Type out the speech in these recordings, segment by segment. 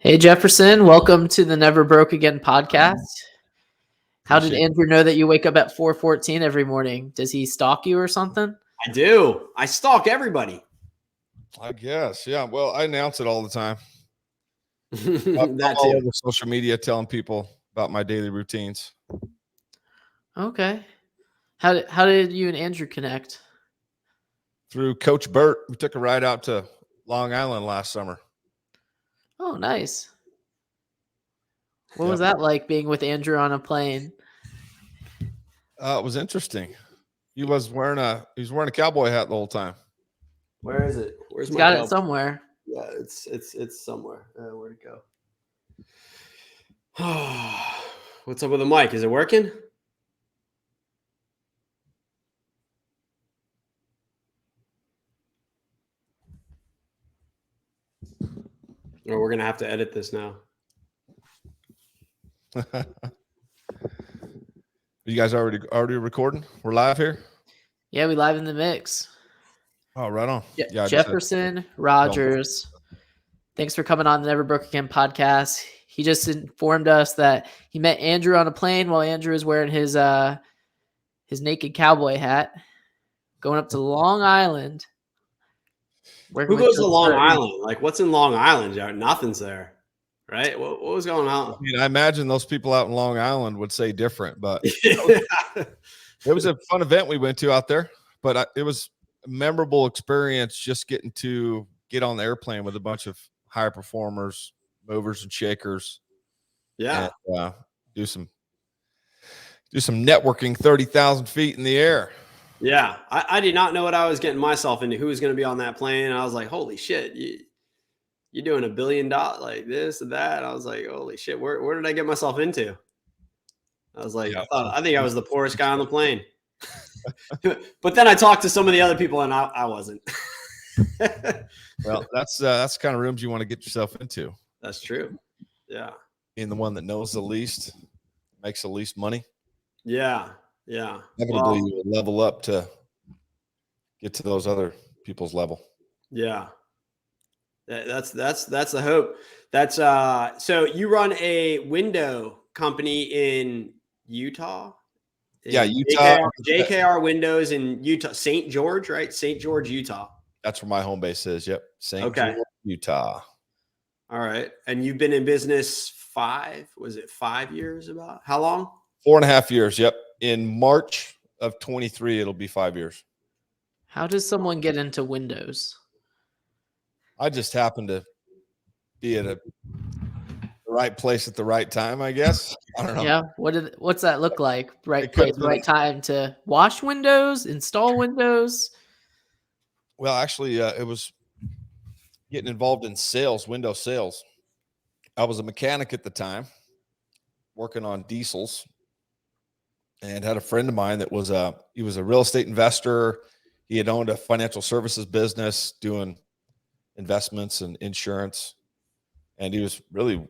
Hey Jefferson, welcome to the Never Broke Again podcast. How did Appreciate Andrew know that you wake up at 4:14 every morning? Does he stalk you or something? I do. I stalk everybody. I guess. Yeah. Well, I announce it all the time. I'm That all too. over social media telling people about my daily routines. Okay. How did you and Andrew connect? Through Coach Burt, we took a ride out to Long Island last summer. Oh, nice. What Yep. was that like being with Andrew on a plane? It was interesting. He was wearing a cowboy hat the whole time. Where is it? Where's He's my got cowboy? it somewhere. Yeah, it's somewhere. Where'd it go? What's up with the mic? Is it working? Or we're gonna have to edit this now. You guys already recording? We're live here. Yeah, we live in the mix. Oh, right on. Yeah, Jefferson Rogers. Thanks for coming on the Never Broke Again podcast. He just informed us that he met Andrew on a plane while Andrew was wearing his naked cowboy hat, going up to Long Island. Who goes to Long Island? Like, what's in Long Island, Jared? Nothing's there, right? What was going on? I mean, I imagine those people out in Long Island would say different, but it was a fun event we went to out there. But it was a memorable experience just getting to get on the airplane with a bunch of high performers, movers and shakers. Yeah. And, do some networking 30,000 feet in the air. Yeah, I did not know what I was getting myself into. Who was going to be on that plane? And I was like, holy shit, you're doing $1 billion like this and that. I was like, holy shit, where did I get myself into? I was like, Yeah. I think I was the poorest guy on the plane. But then I talked to some of the other people, and I wasn't. Well, that's the kind of rooms you want to get yourself into. That's true. Yeah. Being the one that knows the least, makes the least money. Yeah. Yeah. Inevitably, you level up to get to those other people's level. Yeah. That's the hope. That's so you run a window company in Utah? Yeah, Utah. JKR Windows in Utah, St. George, right? St. George, Utah. That's where my home base is. Yep. St. George, Utah. All right. And you've been in business 5 years about? How long? 4.5 years. Yep. In March of 23, it'll be 5 years. How does someone get into Windows? I just happened to be at the right place at the right time, I guess. I don't know. Yeah. What's that look like? Right place, right time to wash windows, install windows? Well, actually, it was getting involved in sales, window sales. I was a mechanic at the time, working on diesels, and had a friend of mine that was he was a real estate investor. He had owned a financial services business doing investments and insurance, and he was really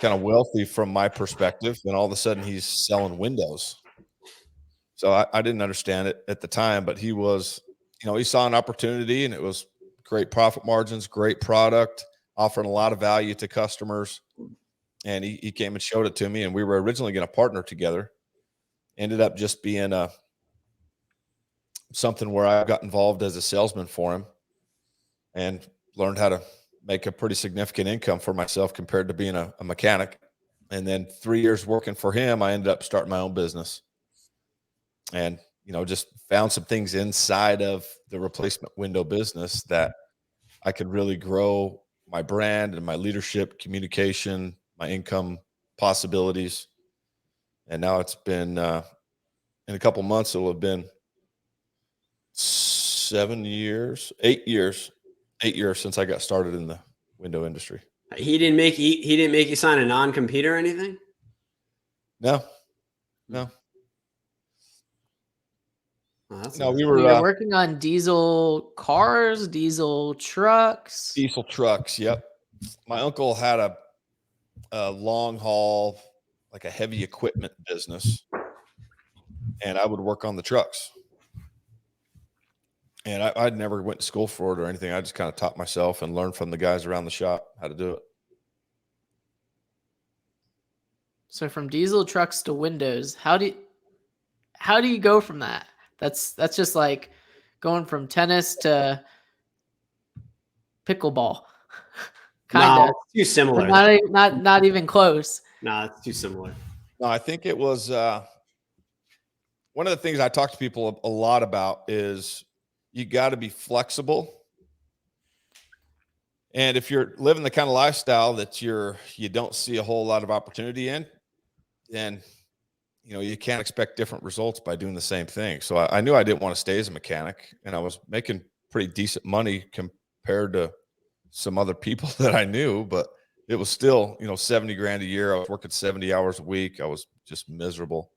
kind of wealthy from my perspective. And all of a sudden, he's selling windows. So I didn't understand it at the time, but he was, he saw an opportunity, and it was great profit margins, great product, offering a lot of value to customers. And he came and showed it to me, and we were originally going to partner together. Ended up just being something where I got involved as a salesman for him and learned how to make a pretty significant income for myself compared to being a mechanic. And then 3 years working for him, I ended up starting my own business. And, just found some things inside of the replacement window business that I could really grow my brand and my leadership, communication, my income possibilities. And now it's been, in a couple months, it'll have been 8 years since I got started in the window industry. He didn't make you sign a non-compete or anything? No. Well, we were working on diesel cars, diesel trucks. Diesel trucks. Yep. My uncle had a long haul, like a heavy equipment business, and I would work on the trucks. And I'd never went to school for it or anything. I just kind of taught myself and learned from the guys around the shop how to do it. So from diesel trucks to Windows, how do you go from that? That's just like going from tennis to pickleball. Kind No, of. it's too similar. Not even close. No, it's too similar. No, I think it was one of the things I talk to people a lot about is you got to be flexible. And if you're living the kind of lifestyle that you don't see a whole lot of opportunity in, then you can't expect different results by doing the same thing. So I knew I didn't want to stay as a mechanic, and I was making pretty decent money compared to some other people that I knew, but it was still, 70 grand a year. I was working 70 hours a week. I was just miserable.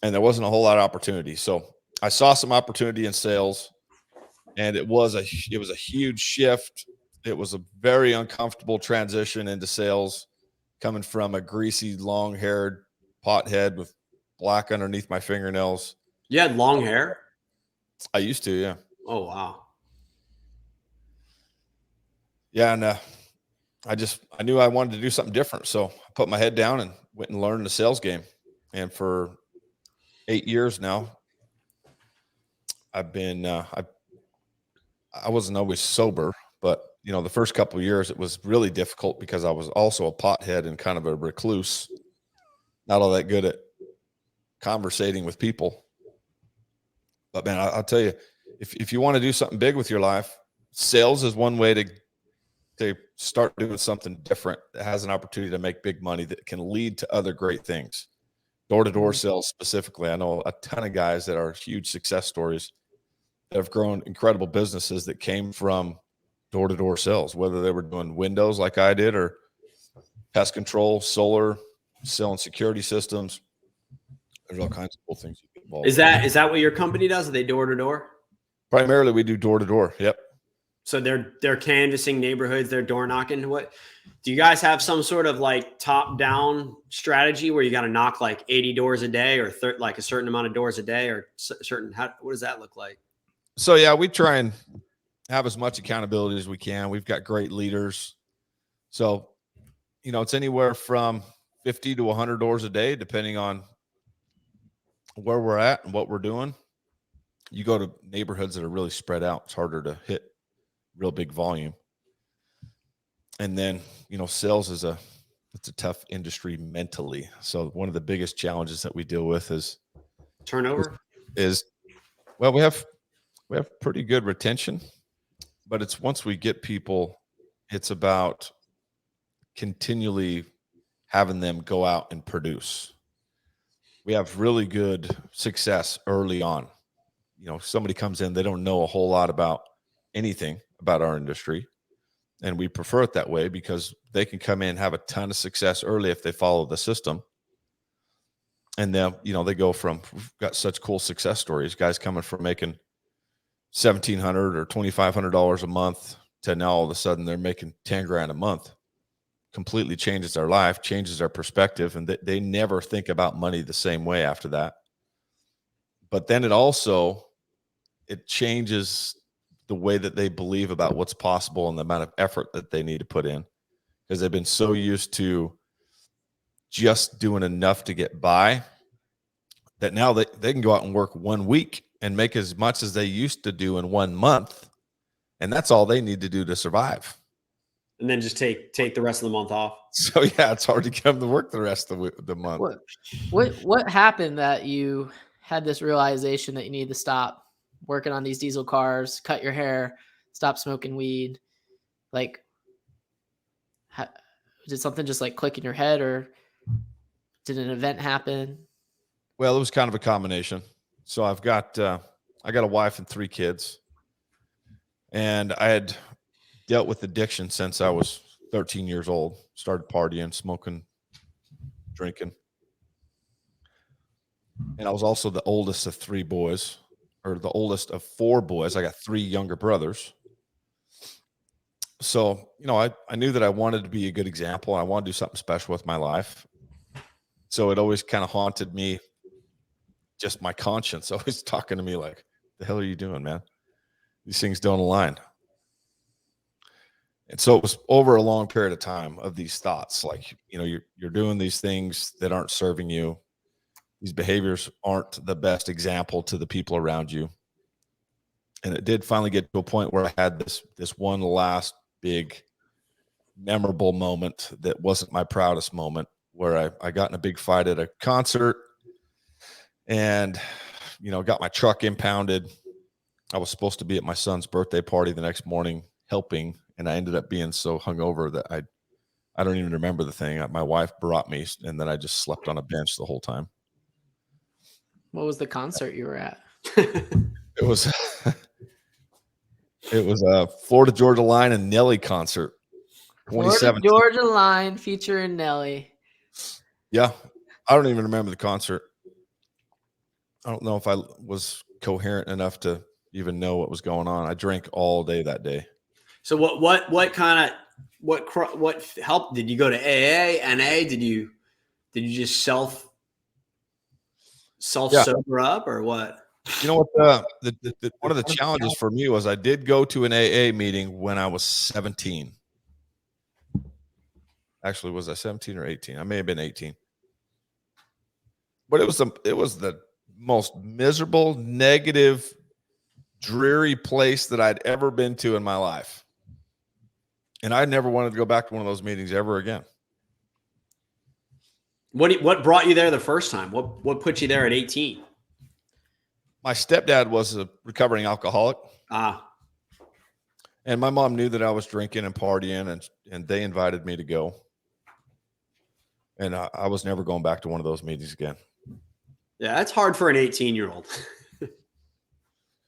And there wasn't a whole lot of opportunity. So I saw some opportunity in sales, and it was a huge shift. It was a very uncomfortable transition into sales, coming from a greasy, long-haired pothead with black underneath my fingernails. You had long hair? I used to, yeah. Oh, wow. Yeah, and I knew I wanted to do something different. So I put my head down and went and learned the sales game. And for 8 years now, I've been I wasn't always sober, but the first couple of years it was really difficult because I was also a pothead and kind of a recluse, not all that good at conversating with people. But man, I'll tell you, if you want to do something big with your life, sales is one way to start doing something different that has an opportunity to make big money that can lead to other great things. Door-to-door sales specifically. I know a ton of guys that are huge success stories that have grown incredible businesses that came from door-to-door sales, whether they were doing windows like I did or pest control, solar, selling security systems. There's all kinds of cool things you get involved Is that what your company does? Are they door to door? Primarily, we do door-to-door. Yep. So they're canvassing neighborhoods, they're door knocking. What do you guys have some sort of like top down strategy where you got to knock like 80 doors a day or like a certain amount of doors a day or certain, what does that look like? So yeah, we try and have as much accountability as we can. We've got great leaders. So, it's anywhere from 50 to 100 doors a day, depending on where we're at and what we're doing. You go to neighborhoods that are really spread out, it's harder to hit real big volume. And then, sales it's a tough industry mentally. So one of the biggest challenges that we deal with is turnover. Well, we have pretty good retention, but it's once we get people, it's about continually having them go out and produce. We have really good success early on. Somebody comes in, they don't know a whole lot about anything about our industry. And we prefer it that way because they can come in and have a ton of success early if they follow the system. And then, they go from, we've got such cool success stories, guys coming from making $1,700 or $2,500 a month to now all of a sudden they're making 10 grand a month. Completely changes their life, changes their perspective, and they never think about money the same way after that. But then it changes the way that they believe about what's possible and the amount of effort that they need to put in, because they've been so used to just doing enough to get by that now they can go out and work 1 week and make as much as they used to do in 1 month. And that's all they need to do to survive. And then just take the rest of the month off. So yeah, it's hard to get them to work the rest of the month. What happened that you had this realization that you need to stop working on these diesel cars, cut your hair, stop smoking weed? Like, did something just like click in your head, or did an event happen? Well, it was kind of a combination. So I got a wife and 3 kids, and I had dealt with addiction since I was 13 years old. Started partying, smoking, drinking. And I was also the oldest of 3 boys, or the oldest of 4 boys. I got 3 younger brothers. So, I knew that I wanted to be a good example. I wanted to do something special with my life. So it always kind of haunted me, just my conscience always talking to me like, the hell are you doing, man? These things don't align. And so it was over a long period of time of these thoughts, like, you're doing these things that aren't serving you. These behaviors aren't the best example to the people around you. And it did finally get to a point where I had this one last big memorable moment that wasn't my proudest moment, where I got in a big fight at a concert and, got my truck impounded. I was supposed to be at my son's birthday party the next morning helping, and I ended up being so hungover that I don't even remember the thing. My wife brought me, and then I just slept on a bench the whole time. What was the concert you were at? It was a Florida Georgia Line and Nelly concert. Florida Georgia Line featuring Nelly. Yeah, I don't even remember the concert. I don't know if I was coherent enough to even know what was going on. I drank all day that day. So what help did you go to AA, NA? Did you just self sober up, or what? You know what? One of the challenges for me was I did go to an AA meeting when I was 17. Actually, was I 17 or 18? I may have been 18. But it was the most miserable, negative, dreary place that I'd ever been to in my life. And I never wanted to go back to one of those meetings ever again. What brought you there the first time? What put you there at 18? My stepdad was a recovering alcoholic. And my mom knew that I was drinking and partying, and they invited me to go. And I was never going back to one of those meetings again. Yeah, that's hard for an 18-year-old.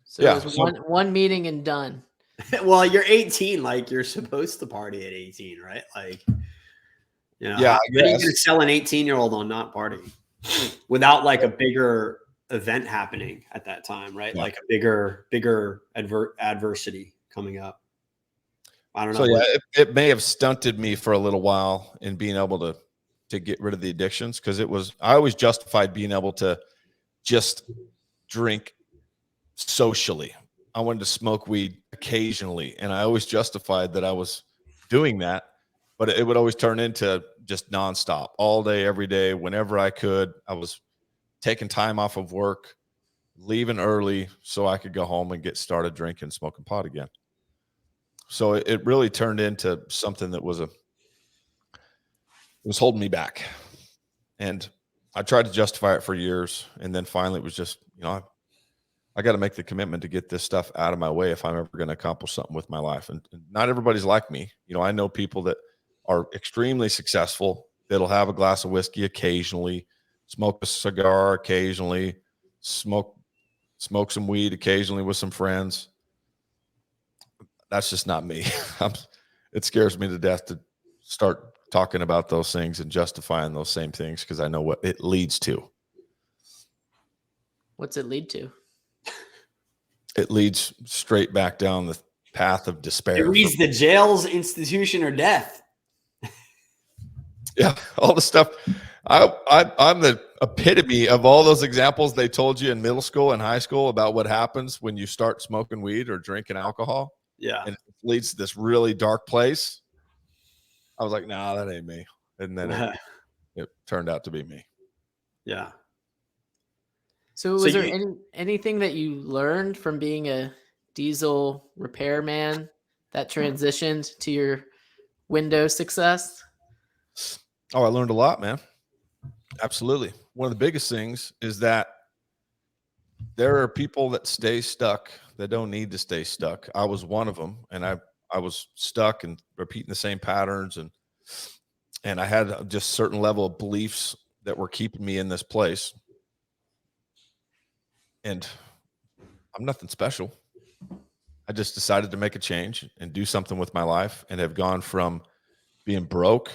So it was one meeting and done. Well, you're 18, like you're supposed to party at 18, right? Like, yeah, how are you going to sell an 18-year-old on not partying without like a bigger event happening at that time, right? Yeah. Like a bigger adversity coming up. I don't know. So yeah, it may have stunted me for a little while in being able to get rid of the addictions, because I always justified being able to just drink socially. I wanted to smoke weed occasionally, and I always justified that I was doing that, but it would always turn into just nonstop, all day, every day, whenever I could. I was taking time off of work, leaving early so I could go home and get started drinking, smoking pot again. So it really turned into something that was holding me back. And I tried to justify it for years. And then finally it was just, I got to make the commitment to get this stuff out of my way if I'm ever going to accomplish something with my life. And not everybody's like me. I know people that are extremely successful. That'll have a glass of whiskey occasionally, smoke a cigar occasionally, smoke some weed occasionally with some friends. That's just not me. It scares me to death to start talking about those things and justifying those same things, because I know what it leads to. What's it lead to? It leads straight back down the path of despair. It leads to jails, institution, or death. Yeah, all the stuff. I'm the epitome of all those examples they told you in middle school and high school about what happens when you start smoking weed or drinking alcohol. Yeah. And it leads to this really dark place. I was like, nah, that ain't me. And then it turned out to be me. Yeah. So was there anything that you learned from being a diesel repairman that transitioned to your Windows success? Oh, I learned a lot, man. Absolutely. One of the biggest things is that there are people that stay stuck that don't need to stay stuck. I was one of them, and I was stuck and repeating the same patterns, and I had just certain level of beliefs that were keeping me in this place. And I'm nothing special. I just decided to make a change and do something with my life, and have gone from being broke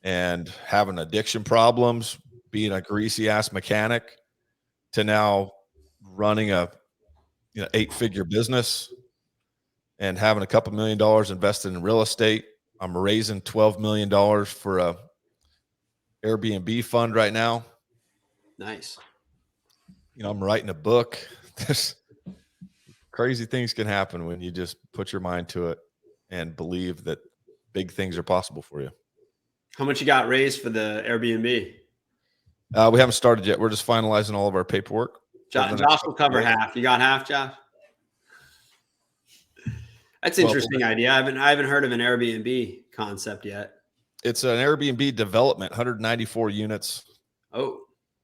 and having addiction problems, being a greasy ass mechanic, to now running a 8-figure business and having a couple $1 million invested in real estate. I'm raising $12 million for a Airbnb fund right now. Nice. I'm writing a book. There's crazy things can happen when you just put your mind to it. and believe that big things are possible for you. How much you got raised for the Airbnb? We haven't started yet. We're just finalizing all of our paperwork. Josh will cover half. You got half, Josh? That's an interesting idea. I haven't heard of an Airbnb concept yet. It's an Airbnb development, 194 units. Oh.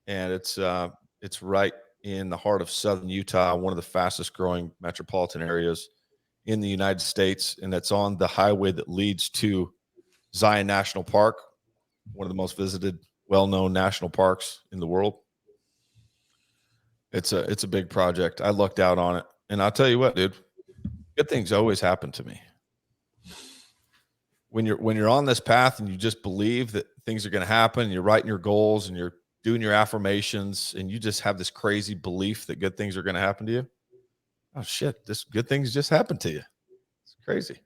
And it's right in the heart of southern Utah, one of the fastest growing metropolitan areas in the United States. And it's on the highway that leads to Zion National Park, one of the most visited, well-known national parks in the world. It's a big project. I lucked out on it. And I'll tell you what, dude, good things always happen to me. When you're on this path and you just believe that things are going to happen, you're writing your goals and you're doing your affirmations, and you just have this crazy belief that good things are going to happen to you. Oh shit, this good things just happened to you. It's crazy.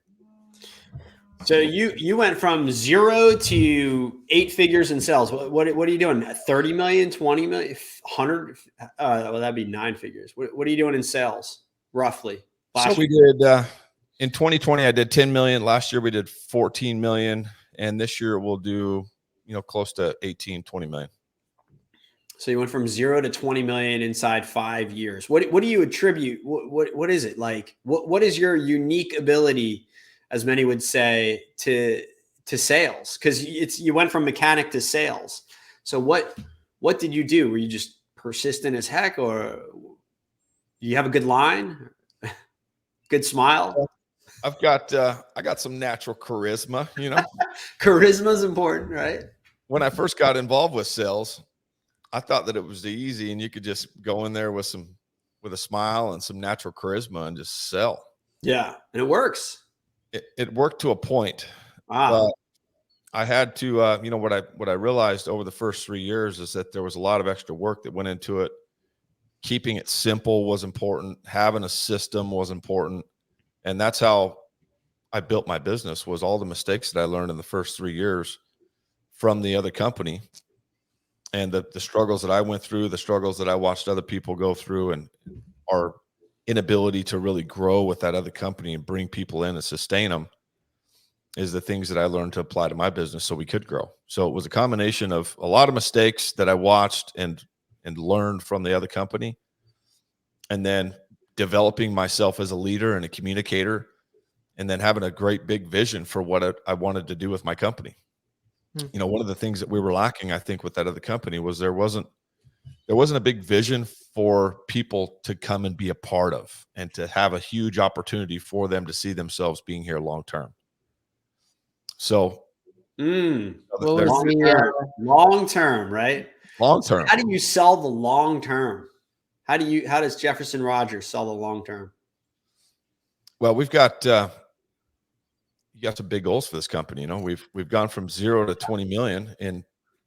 So you went from 0 to 8 figures in sales. What are you doing? 30 million, 20 million, 100? Well, that'd be 9 figures. What are you doing in sales, roughly? So we did in 2020. I did 10 million. Last year we did 14 million, and this year we'll do close to 18, 20 million. So you went from 0 to 20 million inside 5 years. What do you attribute? What is it like? What is your unique ability, as many would say, to sales? Because you went from mechanic to sales. So what did you do? Were you just persistent as heck, or you have a good line, good smile? I got some natural charisma. Charisma is important, right? When I first got involved with sales, I thought that it was easy and you could just go in there with a smile and some natural charisma and just sell. Yeah. And it works. It worked to a point. Wow. But I had to, what I realized over the first 3 years is that there was a lot of extra work that went into it. Keeping it simple was important. Having a system was important. And that's how I built my business, was all the mistakes that I learned in the first 3 years from the other company. And the struggles that I went through, the struggles that I watched other people go through, and our inability to really grow with that other company and bring people in and sustain them, is the things that I learned to apply to my business so we could grow. So it was a combination of a lot of mistakes that I watched and learned from the other company, and then developing myself as a leader and a communicator, and then having a great big vision for what I wanted to do with my company. One of the things that we were lacking, I think, with that other company was there wasn't a big vision for people to come and be a part of, and to have a huge opportunity for them to see themselves being here long term. So long term, right? Long term. How do you sell the long term? How does Jefferson Rogers sell the long term? Well, we've got you got some big goals for this company. We've gone from 0 to 20 million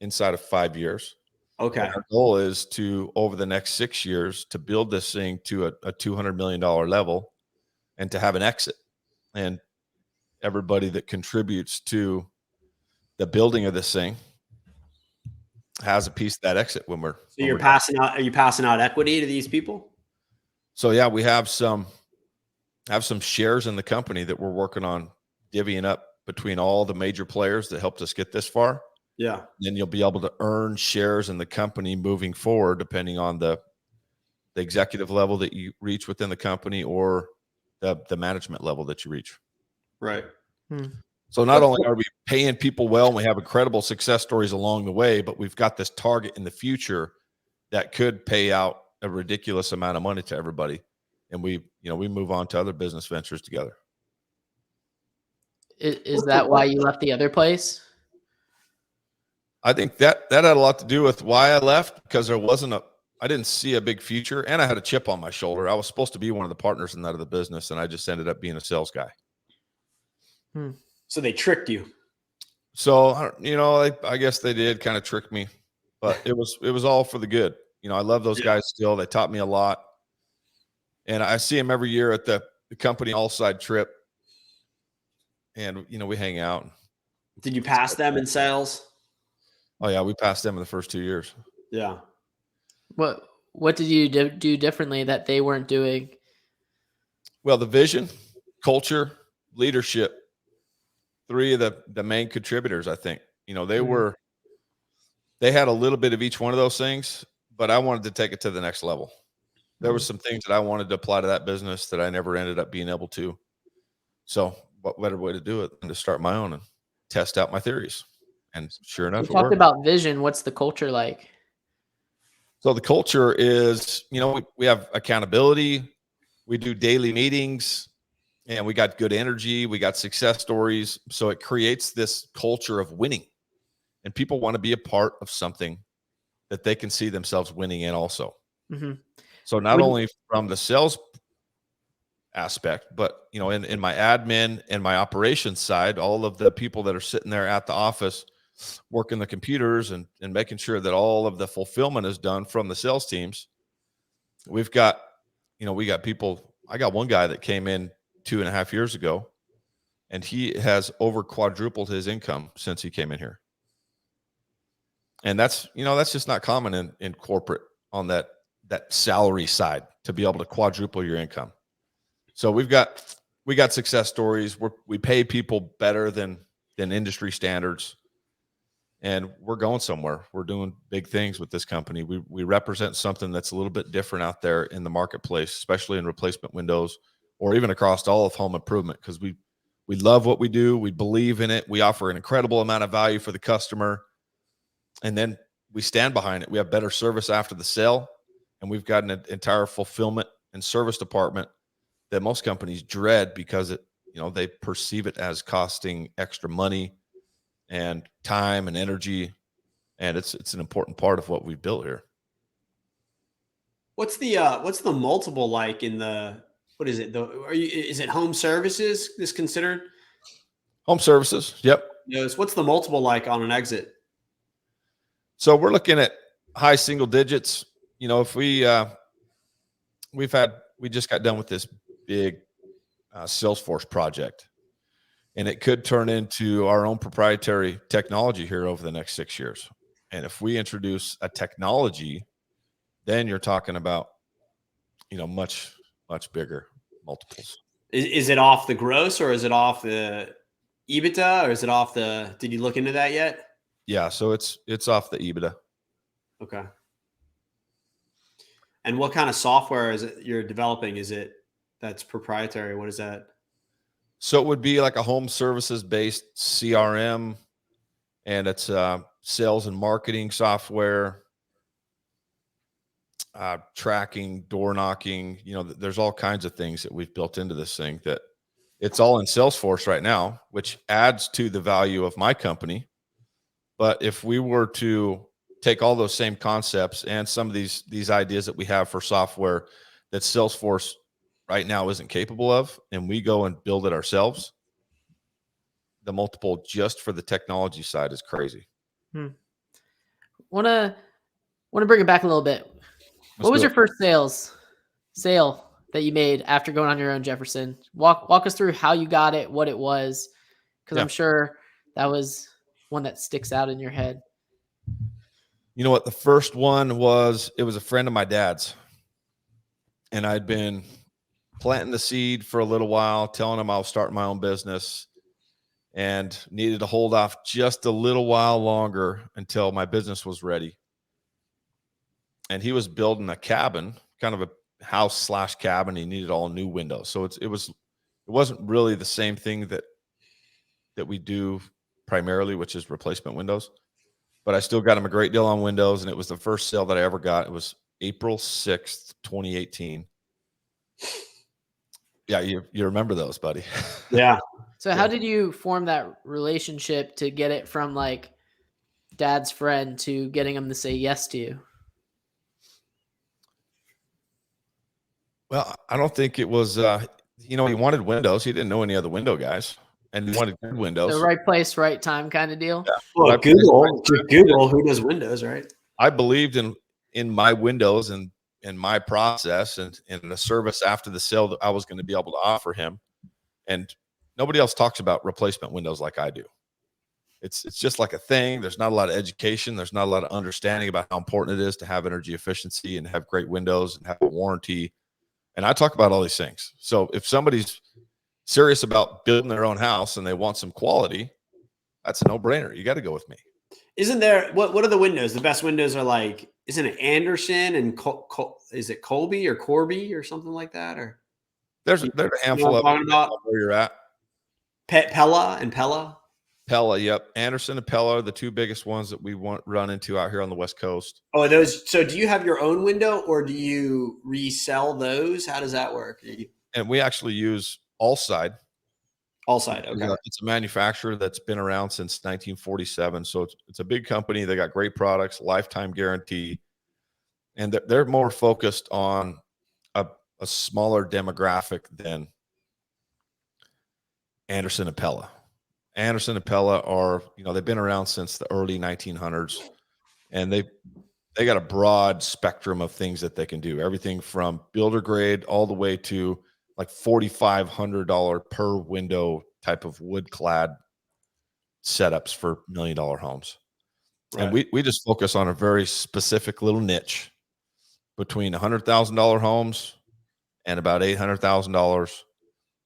inside of 5 years. Okay. And our goal is to, over the next 6 years, to build this thing to a $200 million level, and to have an exit. And everybody that contributes to the building of this thing has a piece of that exit when we're. So you're passing out. Are you passing out equity to these people? So yeah, we have some shares in the company that we're working on divvying up between all the major players that helped us get this far. Yeah. Then you'll be able to earn shares in the company moving forward, depending on the executive level that you reach within the company, or the management level that you reach. Right. So not only are we paying people well, and we have incredible success stories along the way, but we've got this target in the future that could pay out a ridiculous amount of money to everybody. And we move on to other business ventures together. Is that why you left the other place? I think that had a lot to do with why I left, because I didn't see a big future, and I had a chip on my shoulder. I was supposed to be one of the partners in that other business, and I just ended up being a sales guy. So they tricked you. So, I guess they did kind of trick me, but it was all for the good. I love those guys still. They taught me a lot, and I see them every year at the company all-side trip, and we hang out. Did you pass them in sales? Oh yeah, we passed them in the first 2 years. Yeah. What did you do differently that they weren't doing? Well, the vision, culture, leadership three of the main contributors, I think. You know, they had a little bit of each one of those things, but I wanted to take it to the next level. There were some things that I wanted to apply to that business that I never ended up being able to. So what better way to do it than to start my own and test out my theories? And sure enough, We it talked worked. about vision. What's the culture like? So the culture is, you know, we have accountability. We do daily meetings, and we got good energy. We got success stories. So it creates this culture of winning, and people want to be a part of something that they can see themselves winning in also. Mm-hmm. So not only from the sales aspect, but, you know, in my admin and my operations side, all of the people that are sitting there at the office working the computers and making sure that all of the fulfillment is done from the sales teams. We've got, you know, we got people. I got one guy that came in 2.5 years ago, and he has over quadrupled his income since he came in here. And that's, you know, that's just not common in corporate on that salary side to be able to quadruple your income. So we got success stories. We pay people better than industry standards, and we're going somewhere. We're doing big things with this company. We represent something that's a little bit different out there in the marketplace, especially in replacement windows or even across all of home improvement, because we love what we do. We believe in it. We offer an incredible amount of value for the customer, and then we stand behind it. We have better service after the sale, and we've got an entire fulfillment and service department that most companies dread because it, you know, they perceive it as costing extra money and time and energy, and it's an important part of what we've built here. What's the multiple like in the, what is it? Is it home services is considered? Home services. Yep. Yes. What's the multiple like on an exit? So we're looking at high single digits. You know, if we just got done with this big Salesforce project, and it could turn into our own proprietary technology here over the next 6 years. And if we introduce a technology, then you're talking about, you know, much bigger multiples. Is it off the gross, or is it off the EBITDA, or is it off the? Did you look into that yet? Yeah, so it's off the EBITDA. Okay. And what kind of software is it you're developing? Is it that's proprietary? What is that? So it would be like a home services based CRM, and it's sales and marketing software, tracking, door knocking. You know, there's all kinds of things that we've built into this thing that it's all in Salesforce right now, which adds to the value of my company. But if we were to take all those same concepts and some of these ideas that we have for software that Salesforce right now isn't capable of, and we go and build it ourselves, the multiple just for the technology side is crazy. Want to bring it back a little bit. What was your first sale that you made after going on your own, Jefferson? Walk us through how you got it, what it was, because I'm sure that was one that sticks out in your head. You know what? The first one was, it was a friend of my dad's, and I'd been planting the seed for a little while, telling him I was starting my own business and needed to hold off just a little while longer until my business was ready. And he was building a cabin, kind of a house / cabin. He needed all new windows. So it wasn't really the same thing that we do primarily, which is replacement windows. But I still got him a great deal on windows, and it was the first sale that I ever got. It was April 6th, 2018. Yeah, you remember those, buddy. Yeah. So how did you form that relationship to get it from like dad's friend to getting him to say yes to you? Well, I don't think it was, you know, he wanted windows. He didn't know any other window guys, and he wanted good windows. So right place, right time kind of deal. Yeah. Well, Google who does windows, right? I believed in my windows and in my process and in the service after the sale that I was going to be able to offer him. And nobody else talks about replacement windows like I do. It's just like a thing. There's not a lot of education. There's not a lot of understanding about how important it is to have energy efficiency and have great windows and have a warranty. And I talk about all these things. So if somebody's serious about building their own house and they want some quality, that's a no-brainer. You got to go with me. Isn't there what are the windows? The best windows are like, isn't it Anderson and is it Colby or Corby or something like that? Or There's a handful of talking about where you're at. Pella and Pella. Pella, yep. Anderson and Pella are the two biggest ones that we run into out here on the West Coast. Oh, those. So do you have your own window or do you resell those? How does that work? And we actually use Allside. Allside, okay. It's a manufacturer that's been around since 1947. So it's a big company. They got great products, lifetime guarantee. And they're more focused on a smaller demographic than Anderson and Pella. Anderson and Pella are, they've been around since the early 1900s, and they got a broad spectrum of things that they can do. Everything from builder grade all the way to like $4,500 per window type of wood clad setups for $1 million homes. Right. And we just focus on a very specific little niche between $100,000 homes and about $800,000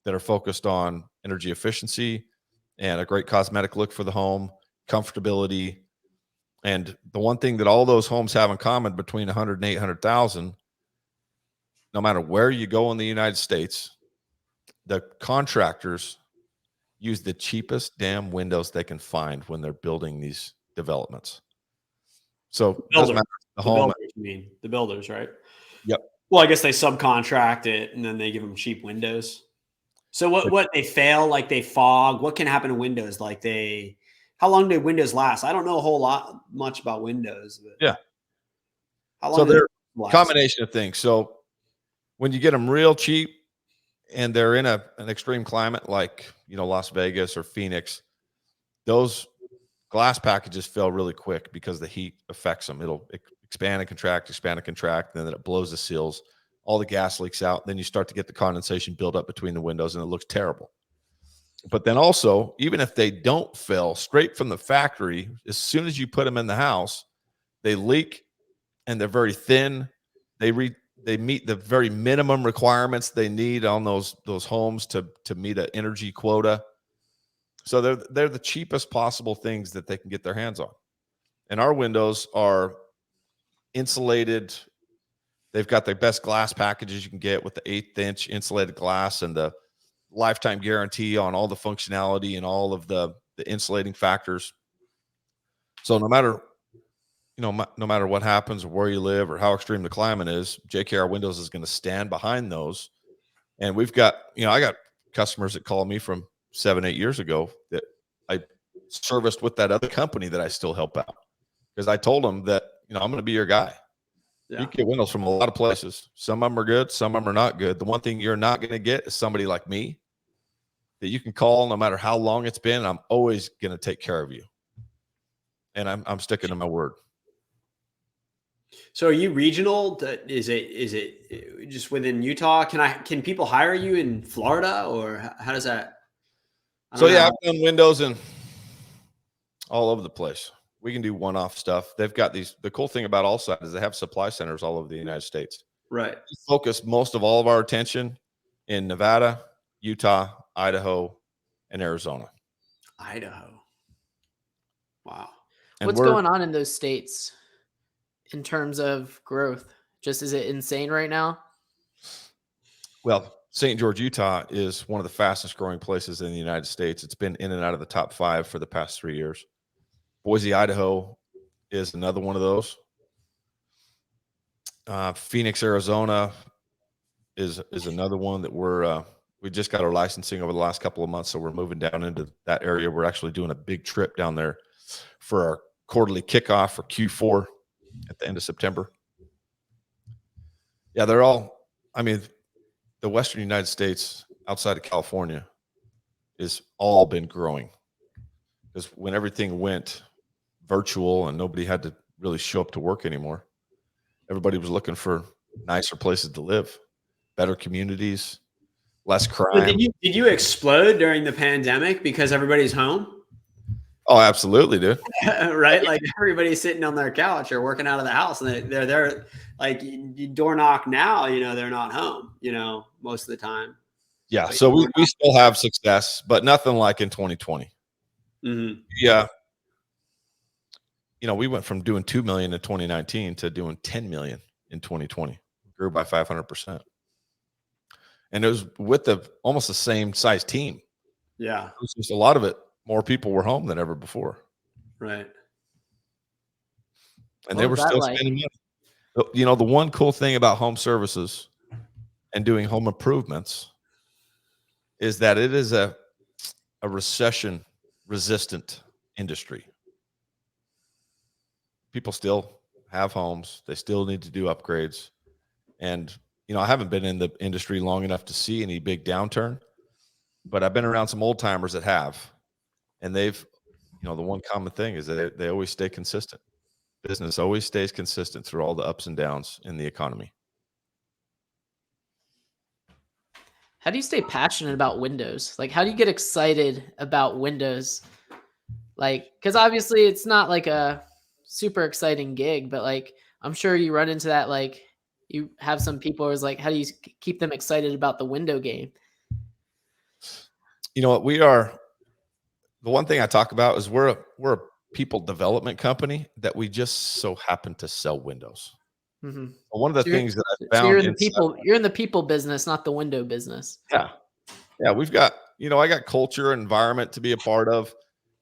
that are focused on energy efficiency and a great cosmetic look for the home, comfortability. And the one thing that all those homes have in common between 100 and 800,000, no matter where you go in the United States, the contractors use the cheapest damn windows they can find when they're building these developments. So it doesn't matter the home. Builders, you mean the builders, right? Yep. Well, I guess they subcontract it and then they give them cheap windows. So what they fail, like they fog, what can happen to windows? Like how long do windows last? I don't know a whole lot much about windows. But yeah. How long so they're a combination of things. So when you get them real cheap and they're in an extreme climate like, Las Vegas or Phoenix, those glass packages fail really quick because the heat affects them. It'll expand and contract, and then it blows the seals. All the gas leaks out. Then you start to get the condensation build up between the windows and it looks terrible. But then also, even if they don't fail straight from the factory, as soon as you put them in the house, they leak and they're very thin. They meet the very minimum requirements they need on those homes to meet an energy quota. So they're the cheapest possible things that they can get their hands on. And our windows are insulated. They've got the best glass packages you can get with the 1/8-inch insulated glass and the lifetime guarantee on all the functionality and all of the insulating factors. So no matter what happens or where you live or how extreme the climate is, JKR Windows is going to stand behind those. And we've got, I got customers that call me from 7-8 years ago that I serviced with that other company that I still help out because I told them that, I'm going to be your guy. Yeah. You can get windows from a lot of places. Some of them are good. Some of them are not good. The one thing you're not going to get is somebody like me that you can call no matter how long it's been. I'm always going to take care of you. And I'm sticking to my word. So are you regional? Is it just within Utah? Can people hire you in Florida or how does that? So yeah, I've done windows in all over the place. We can do one-off stuff. They've got the cool thing about Allside is they have supply centers all over the United States. Right. We focus most of all of our attention in Nevada, Utah, Idaho, and Arizona. Idaho. Wow. And what's going on in those states in terms of growth? Just is it insane right now? Well, St. George, Utah is one of the fastest growing places in the United States. It's been in and out of the top 5 for the past 3 years. Boise, Idaho is another one of those. Phoenix, Arizona is another one that we just got our licensing over the last couple of months, so we're moving down into that area. We're actually doing a big trip down there for our quarterly kickoff for Q4 at the end of September. Yeah, the Western United States outside of California is all been growing because when everything went virtual and nobody had to really show up to work anymore, everybody was looking for nicer places to live, better communities, less crime. But did you explode during the pandemic because everybody's home? Oh, absolutely, dude. Right? Like everybody's sitting on their couch or working out of the house and they're like, you door knock now, they're not home, most of the time. Yeah. So we still have success, but nothing like in 2020. Mm-hmm. Yeah. We went from doing 2 million in 2019 to doing 10 million in 2020. Grew by 500%. And it was with almost the same size team. Yeah. It was just a lot of it. More people were home than ever before. Right. And they were still spending money. The one cool thing about home services and doing home improvements is that it is a recession resistant industry. People still have homes. They still need to do upgrades. And, I haven't been in the industry long enough to see any big downturn, but I've been around some old timers that have, and they've, the one common thing is that they always stay consistent. Business always stays consistent through all the ups and downs in the economy. How do you stay passionate about Windows? Like, how do you get excited about Windows? Like, because obviously it's not like a super exciting gig, but like, I'm sure you run into that. Like, you have some people who's like, how do you keep them excited about the window game? You know what? We are, the one thing I talk about is we're a people development company that we just so happen to sell windows. Mm-hmm. One of the things that I found, so you're in the people business, not the window business. Yeah, we've got, I got culture, environment to be a part of,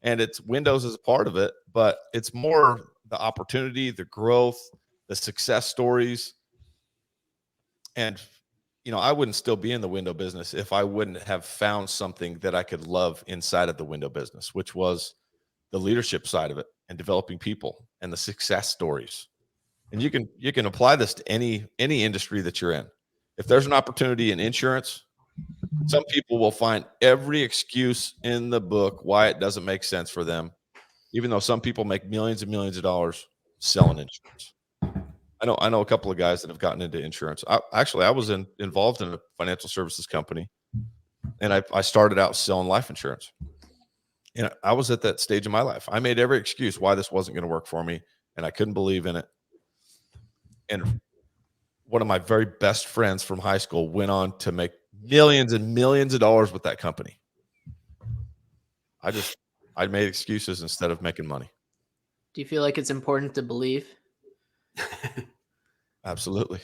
and it's Windows is a part of it, but it's more the opportunity, the growth, the success stories. And, I wouldn't still be in the window business if I wouldn't have found something that I could love inside of the window business, which was the leadership side of it and developing people and the success stories. And you can apply this to any industry that you're in. If there's an opportunity in insurance, some people will find every excuse in the book why it doesn't make sense for them, even though some people make millions and millions of dollars selling insurance. I know a couple of guys that have gotten into insurance. I was involved in a financial services company, and I started out selling life insurance. And I was at that stage of my life. I made every excuse why this wasn't going to work for me, and I couldn't believe in it. And one of my very best friends from high school went on to make millions and millions of dollars with that company. I made excuses instead of making money. Do you feel like it's important to believe? Absolutely.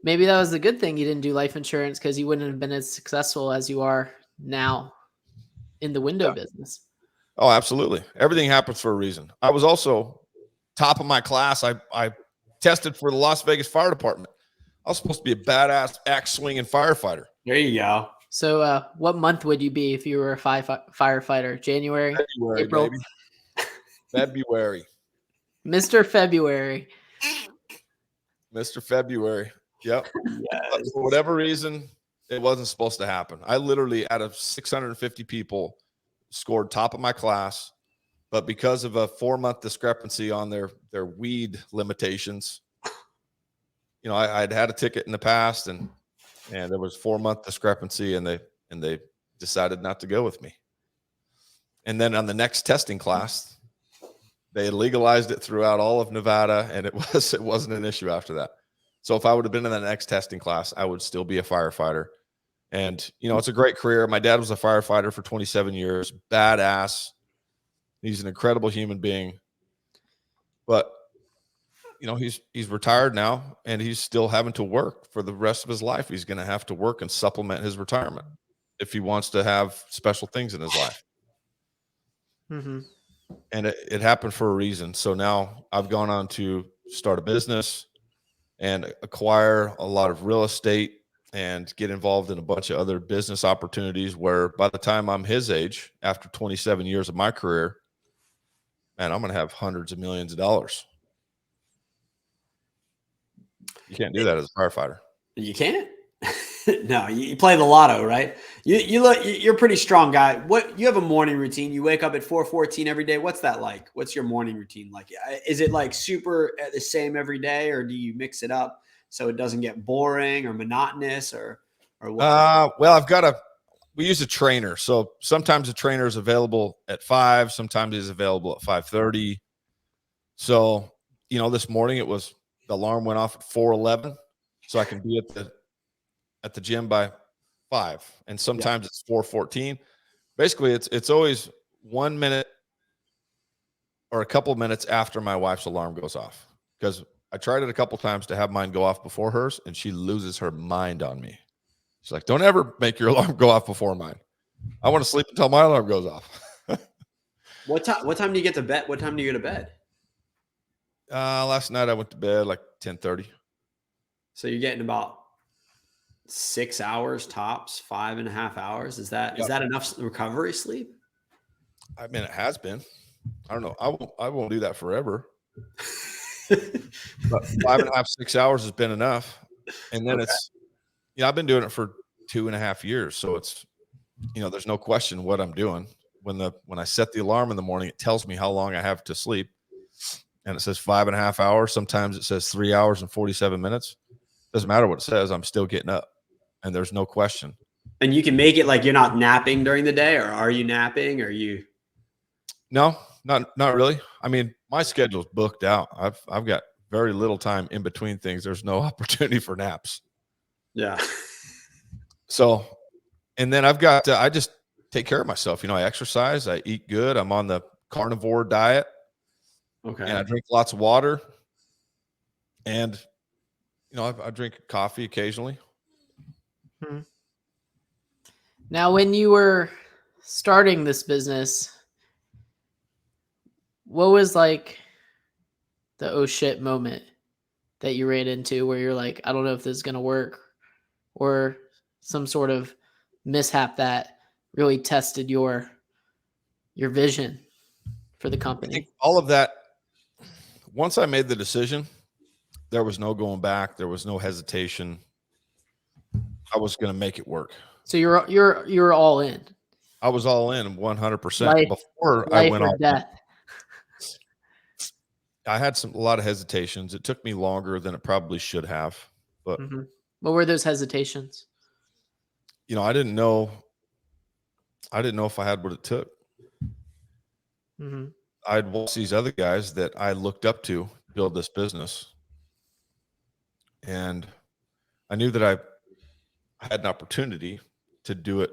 Maybe that was a good thing you didn't do life insurance, because you wouldn't have been as successful as you are now in the window business. Oh, absolutely. Everything happens for a reason. I was also top of my class. I tested for the Las Vegas Fire Department. I was supposed to be a badass axe swinging firefighter. There you go. So what month would you be if you were a firefighter? January, April? Baby. February. Mr. February. Mr. February. Yep. Yes. For whatever reason, it wasn't supposed to happen. I literally, out of 650 people, scored top of my class, but because of a 4-month discrepancy on their weed limitations, I'd had a ticket in the past, and there was 4-month discrepancy, and they decided not to go with me. And then on the next testing class, they legalized it throughout all of Nevada, and it wasn't an issue after that. So if I would have been in the next testing class, I would still be a firefighter. And, it's a great career. My dad was a firefighter for 27 years, badass. He's an incredible human being. But, he's retired now, and he's still having to work for the rest of his life. He's going to have to work and supplement his retirement if he wants to have special things in his life. Mm-hmm. And it happened for a reason. So now I've gone on to start a business and acquire a lot of real estate and get involved in a bunch of other business opportunities where by the time I'm his age, after 27 years of my career, man, I'm going to have hundreds of millions of dollars. You can't do that as a firefighter. You can't? No, you play the lotto, right? You're a pretty strong guy. What, you have a morning routine? You wake up at 4:14 every day. What's that like? What's your morning routine like? Is it like super the same every day, or do you mix it up so it doesn't get boring or monotonous, or what? Well, we use a trainer. So sometimes the trainer is available at 5, sometimes it's available at 5:30. So, this morning the alarm went off at 4:11, so I can be at at the gym by 5, and sometimes it's 4:14. Basically, it's always 1 minute or a couple minutes after my wife's alarm goes off, because I tried it a couple times to have mine go off before hers, and she loses her mind on me. She's like, "Don't ever make your alarm go off before mine. I want to sleep until my alarm goes off." What time do you get to bed? What time do you go to bed? Last night I went to bed like 10:30. So you're getting about 6 hours tops, 5.5 hours. Is that enough recovery sleep? I mean, it has been. I don't know. I won't do that forever. But 5.5, 6 hours has been enough. And then it's, I've been doing it for 2.5 years. So it's, there's no question what I'm doing. When I set the alarm in the morning, it tells me how long I have to sleep. And it says 5.5 hours. Sometimes it says 3 hours and 47 minutes. Doesn't matter what it says. I'm still getting up, and there's no question. And you can make it like you're not napping during the day, or are you napping? Or you? No, not really. I mean, my schedule's booked out. I've got very little time in between things. There's no opportunity for naps. Yeah. So, and then I've got I just take care of myself. I exercise. I eat good. I'm on the carnivore diet. Okay. And I drink lots of water. And I drink coffee occasionally. Now, when you were starting this business, what was like the oh shit moment that you ran into where you're like, I don't know if this is going to work, or some sort of mishap that really tested your vision for the company? I think all of that, once I made the decision, there was no going back. There was no hesitation. I was going to make it work. So you're all in. I was all in 100%. Before I went or off, death. I had a lot of hesitations. It took me longer than it probably should have. But What were those hesitations? I didn't know if I had what it took. I'd watch these other guys that I looked up to build this business, and I knew that I had an opportunity to do it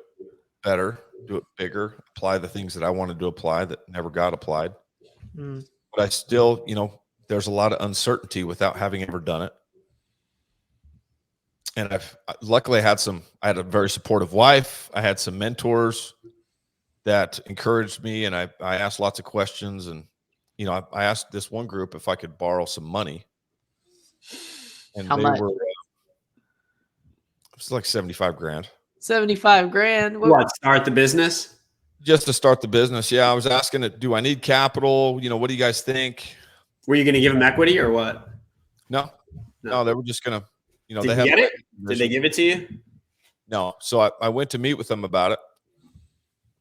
better, do it bigger, apply the things that I wanted to apply that never got applied. But I still, there's a lot of uncertainty without having ever done it. And luckily I had a very supportive wife. I had some mentors that encouraged me, and I asked lots of questions. And, I asked this one group if I could borrow some money. And How much? It was like 75 grand. 75 grand. What, start the business? Just to start the business. Yeah. I was asking it, do I need capital? What do you guys think? Were you going to give them equity or what? No, they were just going to, Did you get it? Did they give it to you? No. So I went to meet with them about it,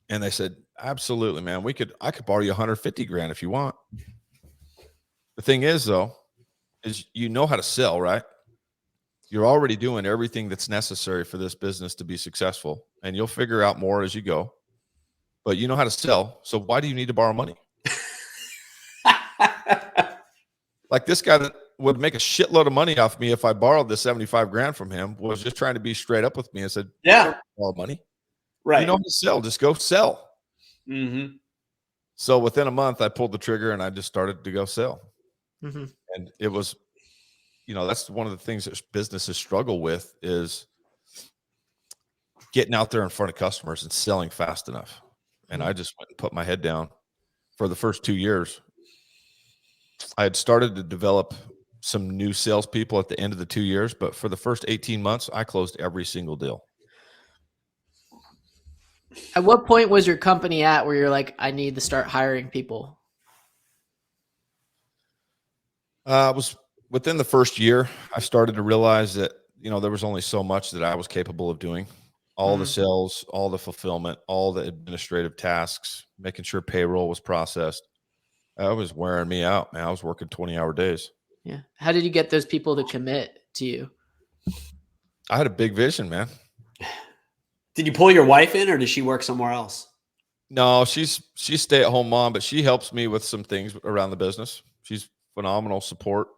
and they said, absolutely, man. I could borrow you 150 grand if you want. The thing is, though, is how to sell, right? You're already doing everything that's necessary for this business to be successful, and you'll figure out more as you go. But you know how to sell, so why do you need to borrow money? Like this guy that would make a shitload of money off me if I borrowed the 75 grand from him was just trying to be straight up with me and said, yeah, borrow money. Right. You know how to sell, just go sell. Mm-hmm. So within a month, I pulled the trigger and I just started to go sell. And it was, that's one of the things that businesses struggle with is getting out there in front of customers and selling fast enough. And I just went and put my head down. For the first 2 years, I had started to develop some new salespeople at the end of the 2 years, but for the first 18 months, I closed every single deal. At what point was your company at where you're like, I need to start hiring people? It was within the first year, I started to realize that, there was only so much that I was capable of doing. All the sales, all the fulfillment, all the administrative tasks, making sure payroll was processed. That was wearing me out, man. I was working 20-hour days. Yeah. How did you get those people to commit to you? I had a big vision, man. Did you pull your wife in, or does she work somewhere else? No, she's stay-at-home mom, but she helps me with some things around the business. She's phenomenal support.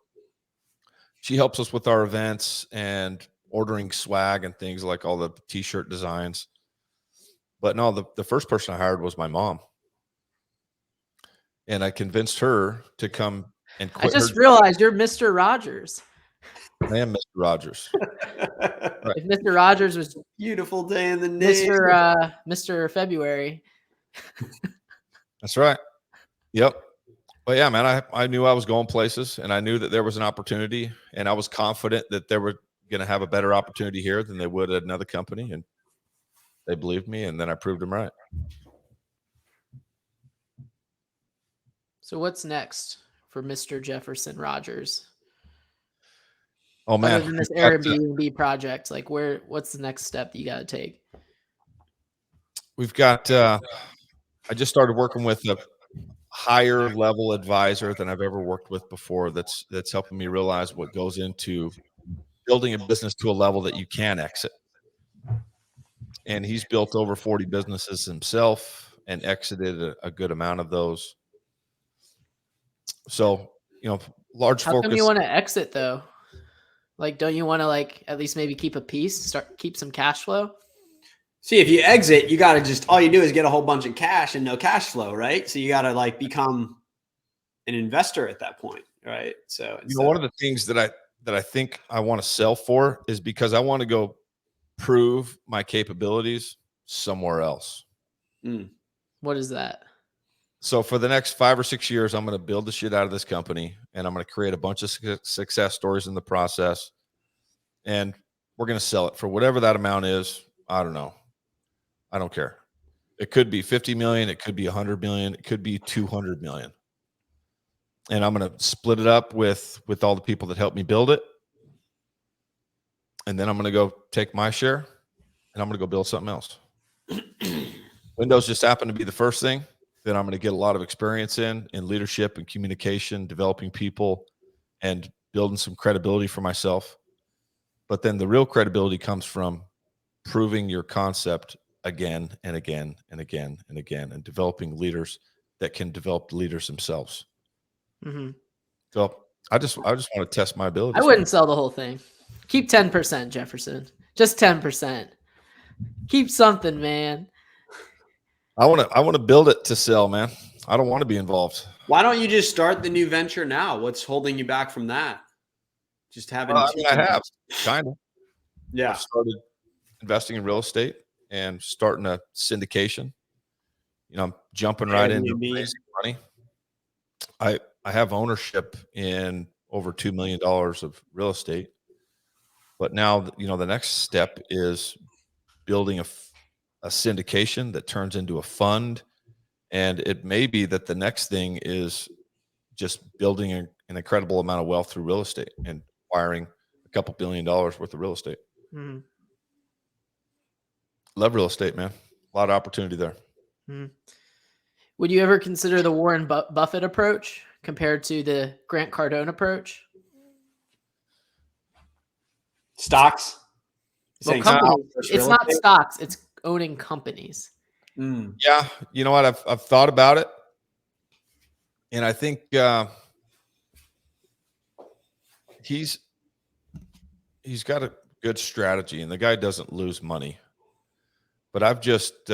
She helps us with our events and ordering swag and things like all the t-shirt designs. But no, the first person I hired was my mom. And I convinced her to come and I quit just her. realized you're Mr. Rogers. I am Mr. Rogers. Right. If Mr. Rogers was Beautiful day in the name. Mr. February. That's right. Yep. But yeah, man, I knew I was going places, and I knew that there was an opportunity, and I was confident that they were going to have a better opportunity here than they would at another company. And they believed me, and then I proved them right. So what's next for Mr. Jefferson Rogers? Oh man, other than this Airbnb project, like what's the next step that you got to take? We've got, I just started working with a higher level advisor than I've ever worked with before. That's helping me realize what goes into building a business to a level that you can exit. And he's built over 40 businesses himself and exited a good amount of those. So, large How focus. come you want to exit though? Like, don't you want to like at least maybe keep a piece, keep some cash flow? See, if you exit, you got to just, all you do is get a whole bunch of cash and no cash flow, right? So you got to like become an investor at that point, right? So, one of the things that I think I want to sell for is because I want to go prove my capabilities somewhere else. What is that? So for the next 5 or 6 years, I'm going to build the shit out of this company, and I'm going to create a bunch of success stories in the process. And we're going to sell it for whatever that amount is. I don't know. I don't care. It could be 50 million. It could be 100 million. It could be 200 million. And I'm going to split it up with all the people that helped me build it. And then I'm going to go take my share, and I'm going to go build something else. Windows just happened to be the first thing that I'm going to get a lot of experience in leadership and communication, developing people, and building some credibility for myself. But then the real credibility comes from proving your concept again and again and again and again, and developing leaders that can develop leaders themselves. Mm-hmm. So I just want to test my abilities. I wouldn't sell the whole thing. Keep 10%, Jefferson. Just 10%. Keep something, man. I want to build it to sell, man. I don't want to be involved. Why don't you just start the new venture now? What's holding you back from that? Just having. I have kind of. Yeah. I started investing in real estate and starting a syndication. I'm jumping right into raising money. I have ownership in over $2 million of real estate, but now the next step is building a syndication that turns into a fund, and it may be that the next thing is just building an incredible amount of wealth through real estate and acquiring a couple $1 billion worth of real estate. Mm-hmm. Love real estate, man. A lot of opportunity there. Mm-hmm. Would you ever consider the Warren Buffett approach compared to the Grant Cardone approach? Stocks? Well, companies. It's not stocks. It's owning companies. Yeah. You know what? I've thought about it. And I think he's got a good strategy, and the guy doesn't lose money. But I've just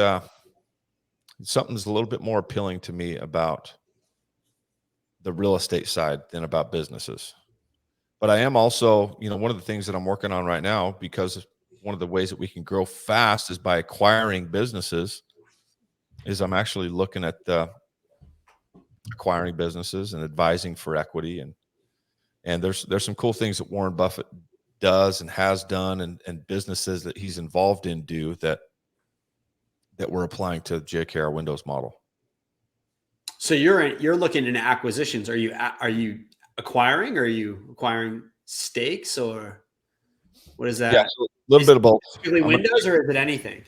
something's a little bit more appealing to me about the real estate side than about businesses. But I am also, one of the things that I'm working on right now, because one of the ways that we can grow fast is by acquiring businesses, is I'm actually looking at acquiring businesses and advising for equity. And there's some cool things that Warren Buffett does and has done, and businesses that he's involved in do that we're applying to the JKR Windows model. So you're looking into acquisitions. Are you acquiring? Or are you acquiring stakes, or what is that? Yeah, so a little bit of both. Specifically Windows, or is it anything?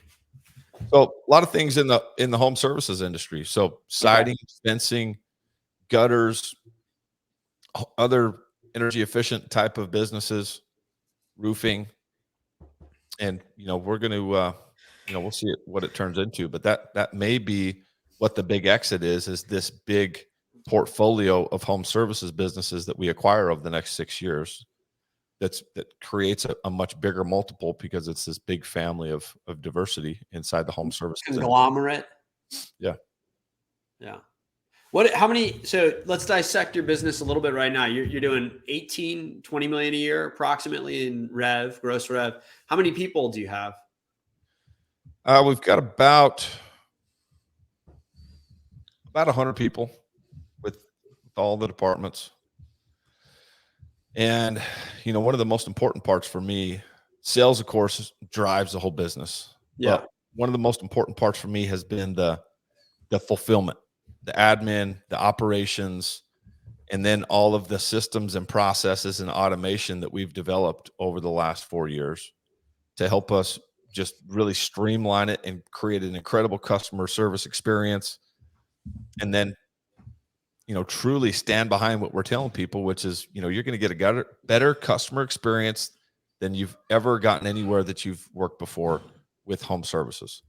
So a lot of things in the home services industry. So siding, fencing, gutters, other energy efficient type of businesses, roofing, and we're going to we'll see what it turns into. But that may be what the big exit is this big portfolio of home services businesses that we acquire over the next 6 years. that creates a much bigger multiple because it's this big family of diversity inside the home services conglomerate. Yeah. How many? So let's dissect your business a little bit right now. You're doing 18, 20 million a year approximately in gross rev. How many people do you have? We've got about 100 people with all the departments. And, one of the most important parts for me, sales, of course, drives the whole business. Yeah. But one of the most important parts for me has been the fulfillment, the admin, the operations, and then all of the systems and processes and automation that we've developed over the last 4 years to help us just really streamline it and create an incredible customer service experience. And then, truly stand behind what we're telling people, which is, you're going to get a better customer experience than you've ever gotten anywhere that you've worked before with home services.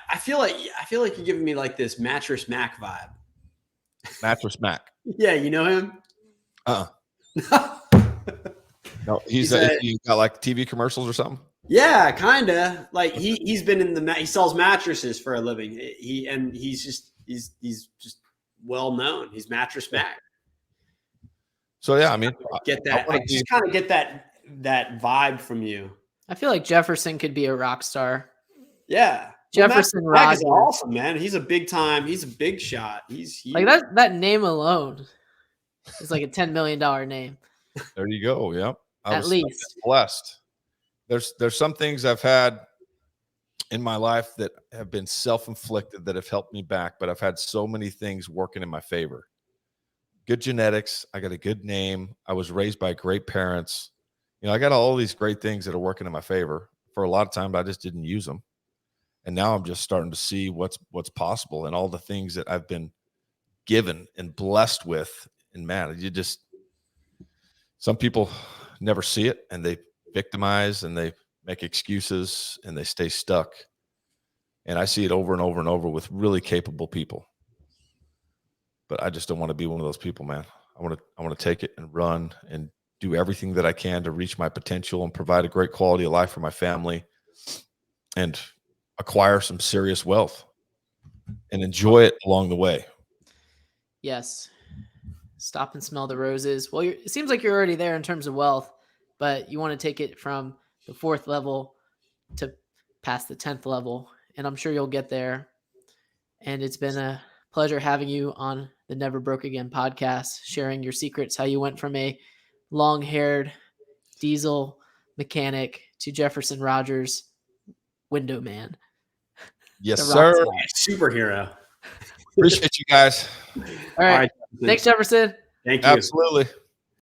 I feel like you're giving me like this Mattress Mac vibe. Mattress Mac. Yeah, you know him? No, he's got like TV commercials or something. Yeah, kind of. Like he's been in he sells mattresses for a living. He's just well known. He's Mattress Mac. So yeah, I mean, get that. I just kind of get that vibe from you. I feel like Jefferson could be a rock star. Yeah, Jefferson Rogers is awesome, man. He's a big shot. He's like that name alone is like a $10 million name. There you go. Yep. At least blessed. There's some things I've had in my life that have been self-inflicted that have helped me back, but I've had so many things working in my favor. Good genetics. I got a good name. I was raised by great parents. I got all these great things that are working in my favor. For a lot of time, I just didn't use them. And now I'm just starting to see what's possible and all the things that I've been given and blessed with. And man, some people never see it and they victimize and they make excuses and they stay stuck. And I see it over and over and over with really capable people. But I just don't want to be one of those people, man. I want to take it and run and do everything that I can to reach my potential and provide a great quality of life for my family and acquire some serious wealth and enjoy it along the way. Yes. Stop and smell the roses. Well, it seems like you're already there in terms of wealth, but you want to take it from the 4th level to past the 10th level. And I'm sure you'll get there. And it's been a pleasure having you on the Never Broke Again podcast, sharing your secrets, how you went from a long-haired diesel mechanic to Jefferson Rogers window man. Yes, sir. Superhero. Appreciate you guys. All right. Thanks, Jefferson. Thank you. Absolutely.